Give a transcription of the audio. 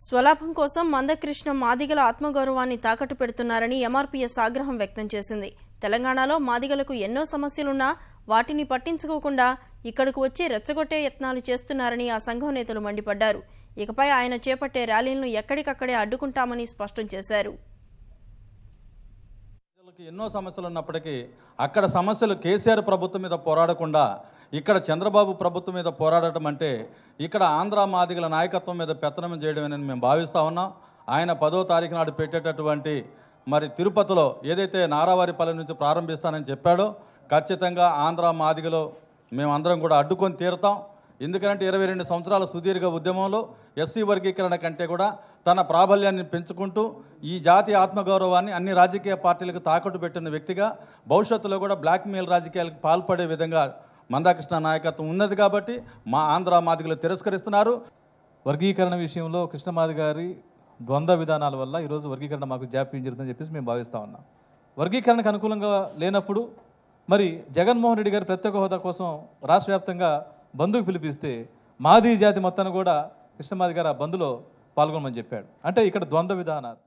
స్వలాభం కోసం మందకృష్ణ మాదిగల ఆత్మగౌరవాన్ని తాకట్టు పెడుతున్నారని ఎంఆర్పీఎస్ ఆగ్రహం వ్యక్తం చేసింది. తెలంగాణలో మాదిగలకు ఎన్నో సమస్యలున్నా వాటిని పట్టించుకోకుండా ఇక్కడకు వచ్చి రెచ్చగొట్టే యత్నాలు చేస్తున్నారని ఆ సంఘం నేతలు మండిపడ్డారు. ఇకపై ఆయన చేపట్టే ర్యాలీలను ఎక్కడికక్కడే అడ్డుకుంటామని స్పష్టం చేశారు. ఎన్నో సమస్యలు ఉన్నప్పటికీ అక్కడ సమస్యలు కేసీఆర్ ప్రభుత్వం మీద పోరాడకుండా ఇక్కడ చంద్రబాబు ప్రభుత్వం మీద పోరాడటం అంటే ఇక్కడ ఆంధ్ర మాదిగల నాయకత్వం మీద పెత్తనం చేయడమేనని మేము భావిస్తూ ఉన్నాం. ఆయన 10వ తారీఖు నాడు పెట్టేటటువంటి తిరుపతిలో ఏదైతే నారావారిపల్లి నుంచి ప్రారంభిస్తానని చెప్పాడో ఖచ్చితంగా ఆంధ్ర మాదిగలో మేమందరం కూడా అడ్డుకొని తీరుతాం. ఎందుకంటే 22 సంవత్సరాల సుదీర్ఘ ఉద్యమంలో ఎస్సీ వర్గీకరణ కంటే కూడా తన ప్రాబల్యాన్ని పెంచుకుంటూ ఈ జాతీయ ఆత్మగౌరవాన్ని అన్ని రాజకీయ పార్టీలకు తాకట్టు పెట్టిన వ్యక్తిగా భవిష్యత్తులో కూడా బ్లాక్మెయిల్ రాజకీయాలకు పాల్పడే విధంగా మందకృష్ణ నాయకత్వం ఉన్నది కాబట్టి మా ఆంధ్ర మాదిగలు తిరస్కరిస్తున్నారు. వర్గీకరణ విషయంలో కృష్ణమాది గారి ద్వంద్వ విధానాల వల్ల ఈరోజు వర్గీకరణ మాకు జాప్యం జరుగుతుందని చెప్పేసి మేము భావిస్తూ ఉన్నాం. వర్గీకరణకు అనుకూలంగా లేనప్పుడు మరి జగన్మోహన్ రెడ్డి గారి ప్రత్యేక హోదా కోసం రాష్ట్ర వ్యాప్తంగా బంధుకు పిలిపిస్తే మాదీ జాతి మొత్తాన్ని కూడా కృష్ణమాది గారు ఆ బంధులో పాల్గొనమని చెప్పాడు. అంటే ఇక్కడ ద్వంద్వ విధానాలు.